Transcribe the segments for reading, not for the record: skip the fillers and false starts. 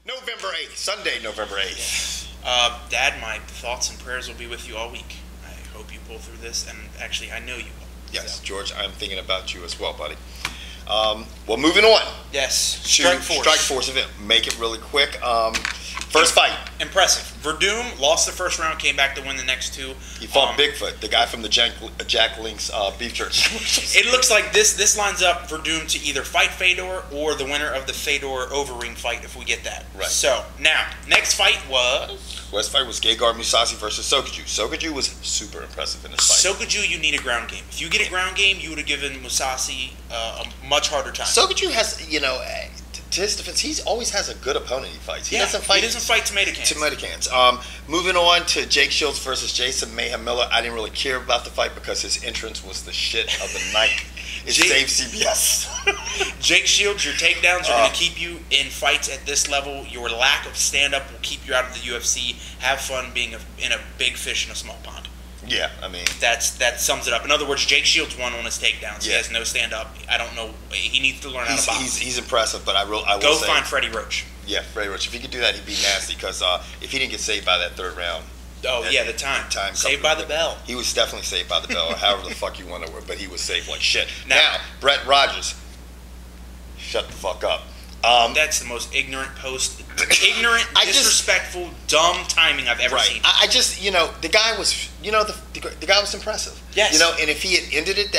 November 8th, Sunday, November 8th. Dad, my thoughts and prayers will be with you all week. I hope you pull through this, and actually, I know you will. Yes, So. George, I'm thinking about you as well, buddy. Well, moving on. Yes, Strike Force event. Make it really quick. First fight. Impressive. Verdum lost the first round, came back to win the next two. He fought Bigfoot, the guy from the Jack Link's beef church. It looks like this lines up Verdum to either fight Fedor or the winner of the Fedor Overeem fight if we get that. Right. So, now, next fight was... Next fight was Gegard Mousasi versus Sokoudjou. Sokoudjou was super impressive in this fight. Sokoudjou, you need a ground game. If you get a ground game, you would have given Mousasi a much harder time. Sokoudjou has, to his defense, he always has a good opponent he fights. He doesn't fight tomato cans. Tomato cans. Moving on to Jake Shields versus Jason Mayhem Miller. I didn't really care about the fight because his entrance was the shit of the night. It saved CBS. Jake Shields, your takedowns are going to keep you in fights at this level. Your lack of stand-up will keep you out of the UFC. Have fun being in a big fish in a small pond. Yeah, I mean... That sums it up. In other words, Jake Shields won on his takedowns. Yeah. He has no stand-up. I don't know. He needs to learn how to box. He's impressive, but I will Go say... find Freddie Roach. Yeah, Freddie Roach. If he could do that, he'd be nasty, because if he didn't get saved by that third round... the time. Saved by the bell. He was definitely saved by the bell, or however the fuck you want to word, but he was saved like shit. Now, Brett Rogers. Shut the fuck up. That's the most ignorant disrespectful, dumb timing I've ever seen. I just, the guy was, the guy was impressive. Yes. And if he had ended it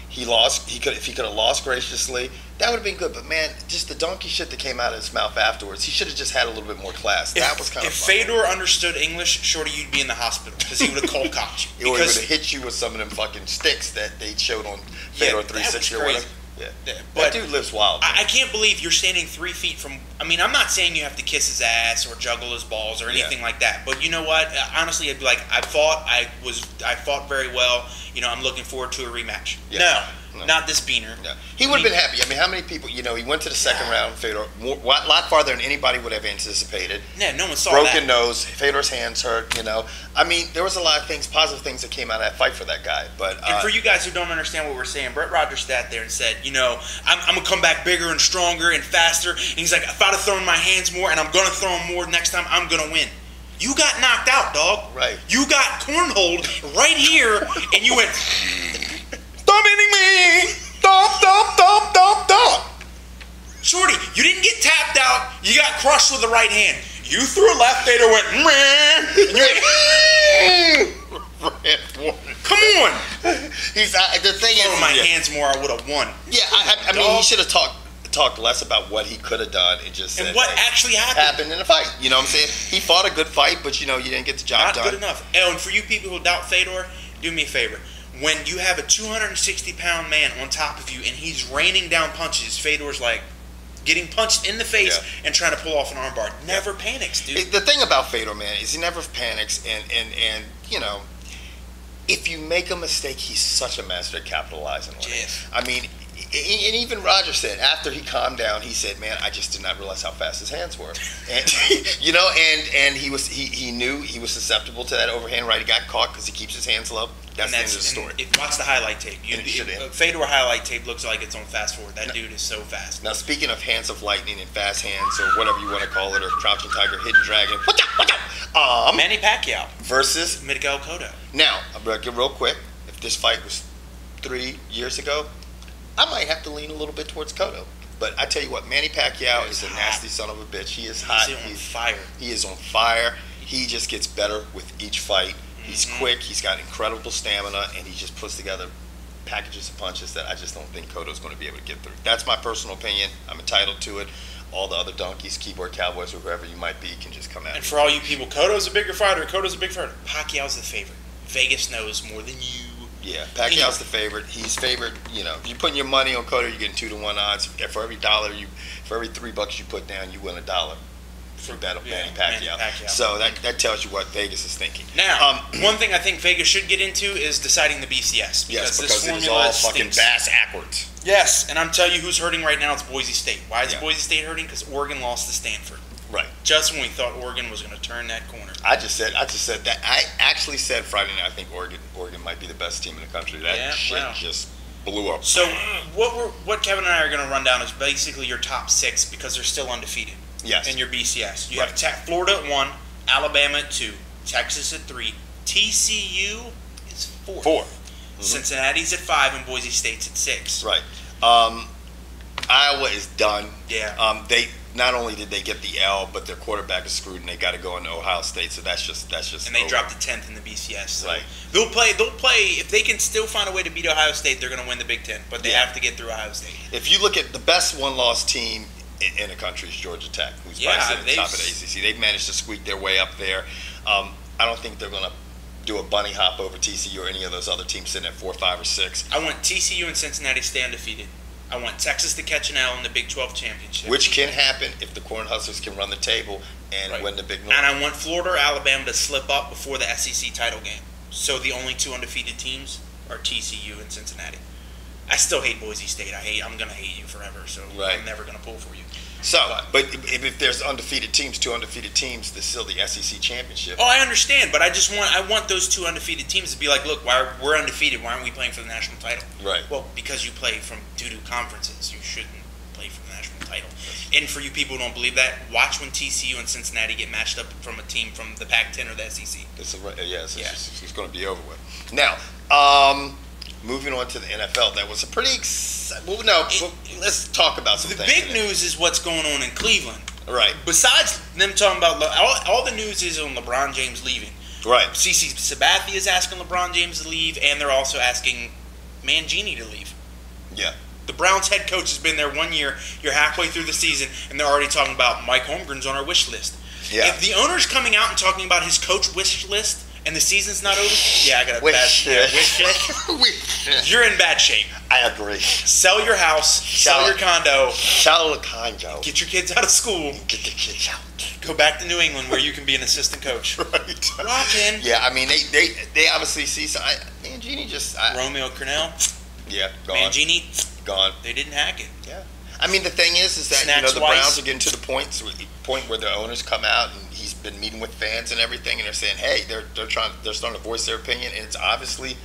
he lost. If he could have lost graciously, that would have been good. But man, just the donkey shit that came out of his mouth afterwards, he should have just had a little bit more class. That was kind of. If Fedor understood English, shorty, you'd be in the hospital because he would have cold cocked you. Or he would have hit you with some of them fucking sticks that they showed on Fedor 360 or whatever. Yeah. But that dude lives wild. I can't believe you're standing 3 feet from... I mean, I'm not saying you have to kiss his ass or juggle his balls or anything like that. But you know what? Honestly, I'd be like, I fought very well. I'm looking forward to a rematch. Yeah. No, not this beaner. No. He would have been happy. I mean, how many people... he went to the second round, Fedor, a lot farther than anybody would have anticipated. Yeah, no one saw that. Broken nose, Fedor's hands hurt, I mean, there was a lot of things, positive things that came out of that fight for that guy. But and for you guys who don't understand what we're saying, Brett Rogers sat there and said, I'm going to come back bigger and stronger and faster. And he's like, if I'd have thrown my hands more and I'm going to throw them more next time, I'm going to win. You got knocked out, dog. Right. You got cornholed right here, and you went, stop hitting me! Stop! Shorty, you didn't get tapped out. You got crushed with the right hand. You threw a left, Fedor went, and you're like, come on. The thing is, my hands more, I would have won. Yeah, I mean, he should have talked less about what he could have done and just said, what actually happened in the fight. You know what I'm saying? He fought a good fight, but you didn't get the job done. Not good enough. And for you people who doubt Fedor, do me a favor. When you have a 260-pound man on top of you and he's raining down punches, Fedor's like getting punched in the face and trying to pull off an armbar. Never panics, dude. The thing about Fedor, man, is he never panics, and if you make a mistake, he's such a master at capitalizing on it. I mean, and even Roger said after he calmed down, he said, "Man, I just did not realize how fast his hands were," and and he knew he was susceptible to that overhand right. He got caught because he keeps his hands low. That's the end of the story. Watch the highlight tape. Fedor highlight tape looks like it's on fast forward. That dude is so fast. Now, speaking of hands of lightning and fast hands, or whatever you want to call it, or crouching tiger, hidden dragon, Manny Paquiao versus Miguel Cotto. Now, I'm gonna get real quick. If this fight was 3 years ago, I might have to lean a little bit towards Cotto. But I tell you what, Manny Pacquiao is a nasty son of a bitch. He is hot. He's on fire. He is on fire. He just gets better with each fight. He's quick. He's got incredible stamina, and he just puts together packages of punches that I just don't think Cotto's going to be able to get through. That's my personal opinion. I'm entitled to it. All the other donkeys, keyboard cowboys, or whoever you might be, can just come at me. And for all you people, Cotto's a bigger fighter. Pacquiao's the favorite. Vegas knows more than you. Yeah, Pacquiao's the favorite. He's favored. If you're putting your money on Cotto, you're getting 2-to-1 odds. For every $3 you put down, you win $1. For bet on Manny Paquiao. So that tells you what Vegas is thinking. Now, one thing I think Vegas should get into is deciding the BCS. Because this formula is all fucking bass backwards. Yes, and I'm telling you who's hurting right now. It's Boise State. Why is Boise State hurting? Because Oregon lost to Stanford. Right. Just when we thought Oregon was going to turn that corner. I just said that. I actually said Friday night I think Oregon might be the best team in the country. That shit just blew up. So what Kevin and I are going to run down is basically your top 6 because they're still undefeated. Yes. in your BCS. You have Florida at 1, Alabama at 2, Texas at 3, TCU is 4. Cincinnati's at 5, and Boise State's at 6. Right. Iowa is done. Yeah. They not only did they get the L, but their quarterback is screwed, and they got to go into Ohio State. So that's just. And they dropped the 10th in the BCS. So right. They'll play. If they can still find a way to beat Ohio State, they're going to win the Big Ten. But they have to get through Ohio State. If you look at the best one-loss team in the country is Georgia Tech, who's probably sitting at the top of the ACC. They've managed to squeak their way up there. I don't think they're going to do a bunny hop over TCU or any of those other teams sitting at 4, 5, or 6. I want TCU and Cincinnati stay undefeated. I want Texas to catch an L in the Big 12 championship, which can happen if the Corn Huskers can run the table and win the Big North. And I want Florida or Alabama to slip up before the SEC title game. So the only 2 undefeated teams are TCU and Cincinnati. I still hate Boise State. I'm going to hate you forever. So I'm never going to pull for you. So, but if there's undefeated teams, 2 undefeated teams, there's still the SEC championship. Oh, I understand, but I want those 2 undefeated teams to be like, look, we're undefeated. Why aren't we playing for the national title? Right. Well, because you play from due to conferences, you shouldn't play for the national title. And for you people who don't believe that, watch when TCU and Cincinnati get matched up from a team from the Pac-10 or the SEC. It's going to be over with. Now, moving on to the NFL, that was a pretty let's talk about some things. The big news is what's going on in Cleveland. Right. Besides them talking about all the news is on LeBron James leaving. Right. CC Sabathia is asking LeBron James to leave, and they're also asking Mangini to leave. Yeah. The Browns head coach has been there 1 year. You're halfway through the season, and they're already talking about Mike Holmgren's on our wish list. Yeah. If the owner's coming out and talking about his coach wish list, and the season's not over, I got a wish list. You're in bad shape. I agree. Sell your house. Sell your condo. Sell the condo. Get your kids out of school. Get the kids out. Go back to New England where you can be an assistant coach. Right. Walk in. Yeah, I mean they obviously see. Mangini just Romeo Cornell. Yeah, gone. Mangini gone. They didn't hack it. Yeah. I mean the thing is that the Browns are getting to the point where the owners come out and he's been meeting with fans and everything, and they're saying, hey, they're starting to voice their opinion, and it's obviously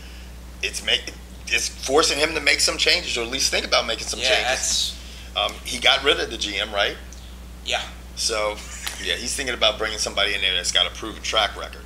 it's forcing him to make some changes, or at least think about making some changes. He got rid of the GM, right? Yeah. So, he's thinking about bringing somebody in there that's got a proven track record.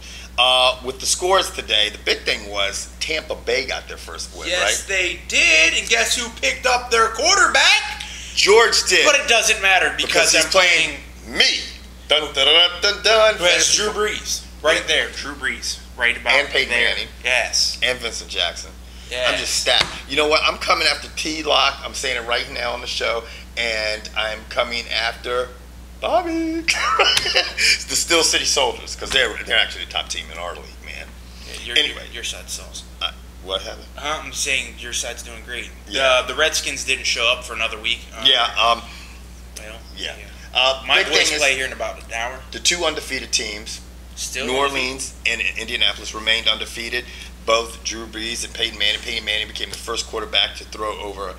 With the scores today, the big thing was Tampa Bay got their first win, right? Yes, they did, and guess who picked up their quarterback? George did. But it doesn't matter because he's I'm playing me. Dun, dun, dun, dun, dun. Who has Drew Brees. Right there. Drew Brees. Right about and Peyton there. Manning. Yes. And Vincent Jackson. Yes. I'm just stacked. You know what? I'm coming after T-Lock. I'm saying it right now on the show. And I'm coming after Bobby. The Steel City Soldiers. Because they're actually the top team in our league, man. Yeah, anyway. Your side sells. What happened? I'm saying your side's doing great. Yeah. The Redskins didn't show up for another week. Yeah. My boys play here in about an hour. The 2 undefeated teams, Still New Orleans and Indianapolis, remained undefeated. Both Drew Brees and Peyton Manning. Peyton Manning became the first quarterback to throw over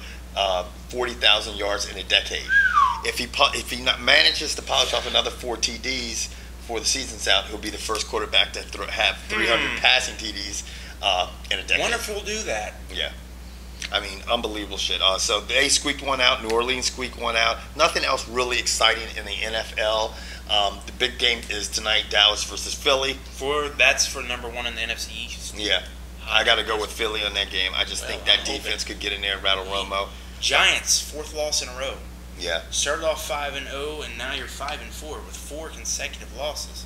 40,000 yards in a decade. If he manages to polish off another 4 TDs before the season's out, he'll be the first quarterback to have 300 passing TDs in a decade. Wonder if we'll do that. Yeah. I mean, unbelievable shit. So they squeaked one out. New Orleans squeaked one out. Nothing else really exciting in the NFL. The big game is tonight, Dallas versus Philly. That's for number 1 in the NFC East. Yeah. I got to go with Philly on that game. I just think that defense could get in there and rattle Romo. Giants, 4th loss in a row. Yeah. Started off 5-0, and now you're 5-4 with 4 consecutive losses.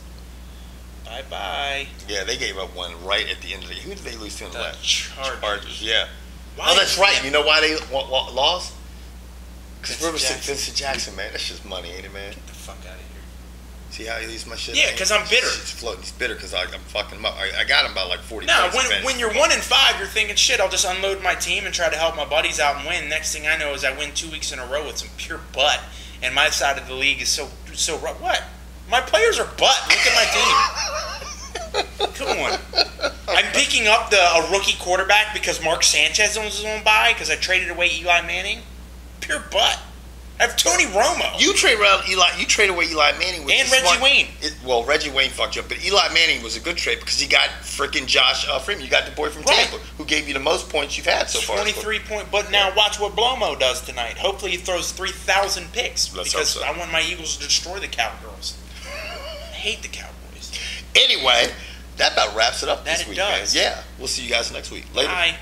Bye-bye. Yeah, they gave up one right at the end of the game. Who did they lose to in the last? Chargers. Yeah. That's right. You know why they lost? Because Vincent Jackson, man. That's just money, ain't it, man? Get the fuck out of here. See how he leaves my shit? Yeah, because I'm bitter. He's floating. He's bitter because I'm fucking him up. I got him about like 40 No, points. when you're 1-5, you're thinking, shit, I'll just unload my team and try to help my buddies out and win. Next thing I know is I win 2 weeks in a row with some pure butt. And my side of the league is so rough. What? My players are butt. Look at my team. Come on. I'm picking up a rookie quarterback because Mark Sanchez was on bye because I traded away Eli Manning. Pure butt. I I have Tony Romo. You trade away Eli Manning, and Reggie Wayne. Reggie Wayne fucked you up, but Eli Manning was a good trade because he got freaking Josh Freeman. You got the boy from Tampa who gave you the most points you've had so far. 23 points. But now watch what Blomo does tonight. Hopefully he throws 3,000 picks because I want my Eagles to destroy the Cowgirls. I hate the Cowboys. Anyway, that about wraps it up this week. Does. Man. Yeah, we'll see you guys next week. Later. Bye.